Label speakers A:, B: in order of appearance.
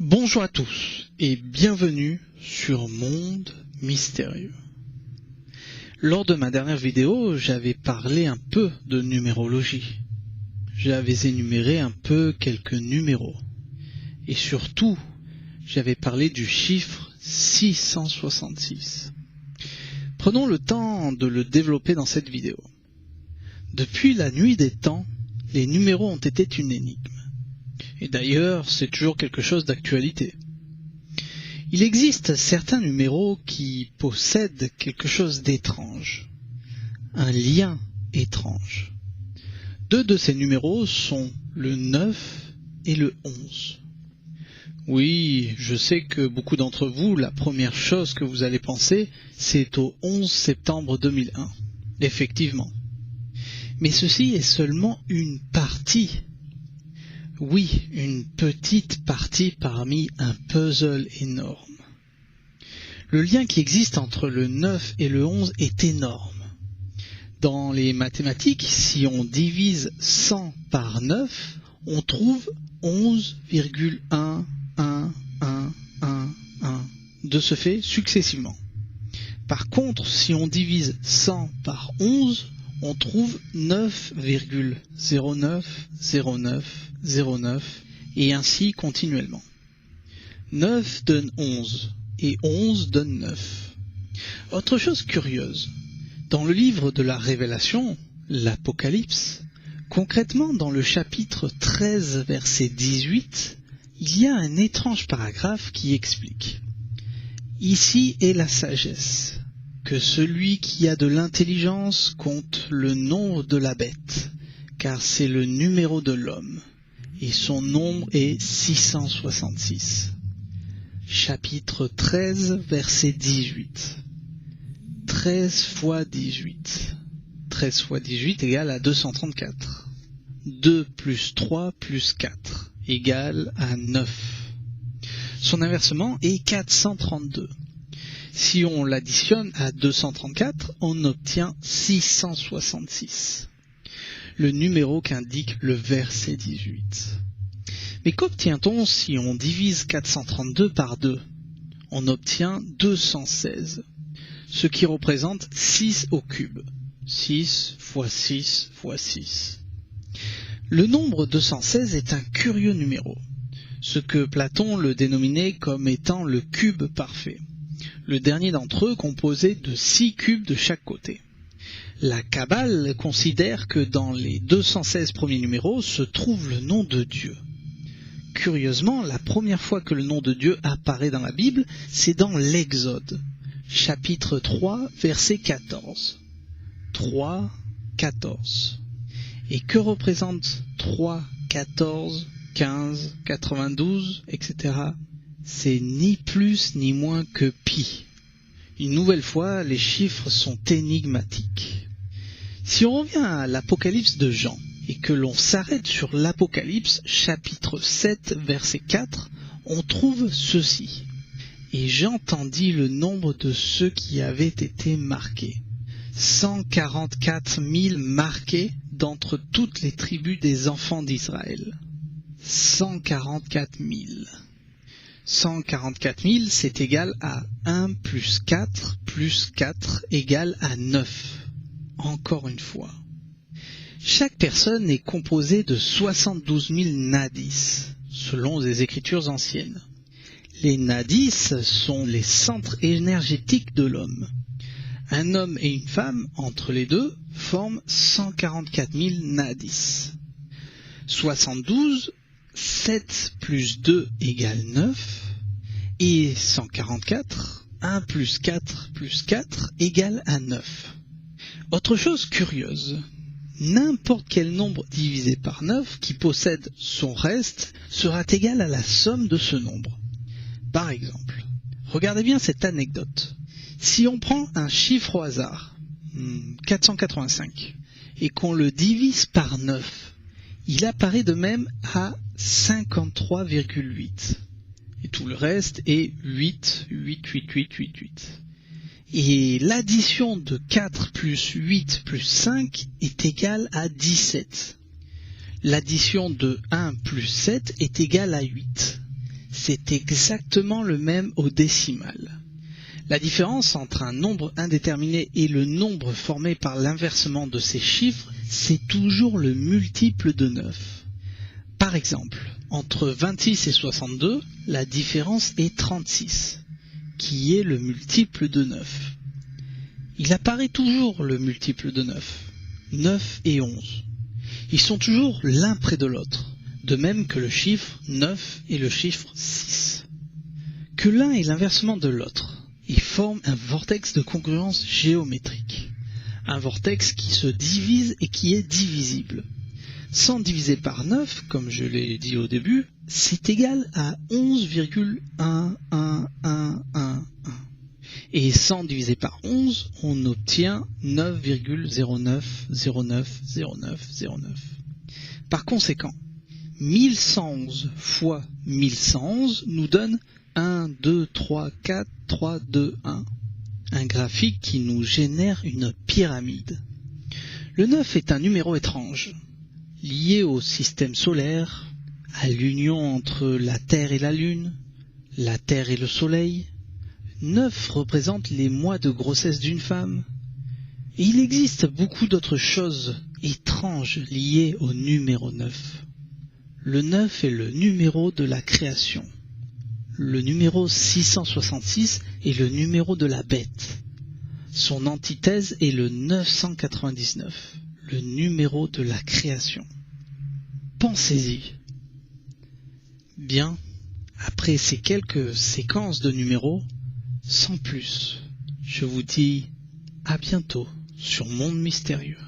A: Bonjour à tous et bienvenue sur Monde Mystérieux. Lors de ma dernière vidéo, j'avais parlé un peu de numérologie. J'avais énuméré un peu quelques numéros. Et surtout, j'avais parlé du chiffre 666. Prenons le temps de le développer dans cette vidéo. Depuis la nuit des temps, les numéros ont été une énigme. Et d'ailleurs, c'est toujours quelque chose d'actualité. Il existe certains numéros qui possèdent quelque chose d'étrange, un lien étrange. Deux de ces numéros sont le 9 et le 11. Oui, je sais que beaucoup d'entre vous, la première chose que vous allez penser, c'est au 11 septembre 2001. Effectivement. Mais ceci est seulement une partie. Oui, une petite partie parmi un puzzle énorme. Le lien qui existe entre le 9 et le 11 est énorme. Dans les mathématiques, si on divise 100 par 9, on trouve 11,1111 de ce fait successivement. Par contre, si on divise 100 par 11, on trouve 9,090909 et ainsi continuellement. 9 donne 11 et 11 donne 9. Autre chose curieuse, dans le livre de la Révélation, l'Apocalypse, concrètement dans le chapitre 13 verset 18, il y a un étrange paragraphe qui explique: Ici est la sagesse, que celui qui a de l'intelligence compte le nombre de la bête, car c'est le numéro de l'homme, et son nombre est 666. Chapitre 13, verset 18. 13 fois 18. 13 fois 18 égale à 234. 2 plus 3 plus 4 égale à 9. Son inversement est 432. Si on l'additionne à 234, on obtient 666, le numéro qu'indique le verset 18. Mais qu'obtient-on si on divise 432 par 2? On obtient 216, ce qui représente 6 au cube. 6 fois 6 fois 6. Le nombre 216 est un curieux numéro, ce que Platon le dénominait comme étant le cube parfait. Le dernier d'entre eux composé de 6 cubes de chaque côté. La Kabbale considère que dans les 216 premiers numéros se trouve le nom de Dieu. Curieusement, la première fois que le nom de Dieu apparaît dans la Bible, c'est dans l'Exode, chapitre 3, verset 14. 3, 14. Et que représente 3, 14, 15, 92, etc. C'est ni plus ni moins que pi. Une nouvelle fois, les chiffres sont énigmatiques. Si on revient à l'Apocalypse de Jean, et que l'on s'arrête sur l'Apocalypse, chapitre 7, verset 4, on trouve ceci. Et j'entendis le nombre de ceux qui avaient été marqués. 144 000 marqués d'entre toutes les tribus des enfants d'Israël. 144 000. 144 000, c'est égal à 1 plus 4 égale à 9. Encore une fois. Chaque personne est composée de 72 000 nadis, selon les écritures anciennes. Les nadis sont les centres énergétiques de l'homme. Un homme et une femme, entre les deux, forment 144 000 nadis. 72, 7 plus 2 égale 9, et 144, 1 plus 4 égale à 9. Autre chose curieuse, n'importe quel nombre divisé par 9 qui possède son reste sera égal à la somme de ce nombre. Par exemple, regardez bien cette anecdote. Si on prend un chiffre au hasard, 485, et qu'on le divise par 9, il apparaît de même à 53,8. Et tout le reste est 8. Et l'addition de 4 plus 8 plus 5 est égale à 17. L'addition de 1 plus 7 est égale à 8. c'est exactement le même au décimal. La différence entre un nombre indéterminé et le nombre formé par l'inversement de ces chiffres, c'est toujours le multiple de 9. Par exemple, entre 26 et 62, la différence est 36, qui est le multiple de 9. Il apparaît toujours le multiple de 9, 9 et 11. Ils sont toujours l'un près de l'autre, de même que le chiffre 9 et le chiffre 6. Que l'un est l'inversement de l'autre. Ils forment un vortex de congruence géométrique. Un vortex qui se divise et qui est divisible. 100 divisé par 9, comme je l'ai dit au début, c'est égal à 11,11111. Et 100 divisé par 11, on obtient 9,09090909. Par conséquent, 1111 fois 1111 nous donne 1, 2, 3, 4, 3, 2, 1. Un graphique qui nous génère une pyramide. Le 9 est un numéro étrange, lié au système solaire, à l'union entre la Terre et la Lune, la Terre et le Soleil. 9 représente les mois de grossesse d'une femme. Et il existe beaucoup d'autres choses étranges liées au numéro 9. Le 9 est le numéro de la création. Le numéro 666 est le numéro de la bête. Son antithèse est le 999, le numéro de la création. Pensez-y. Bien, après ces quelques séquences de numéros, sans plus, je vous dis à bientôt sur Monde Mystérieux.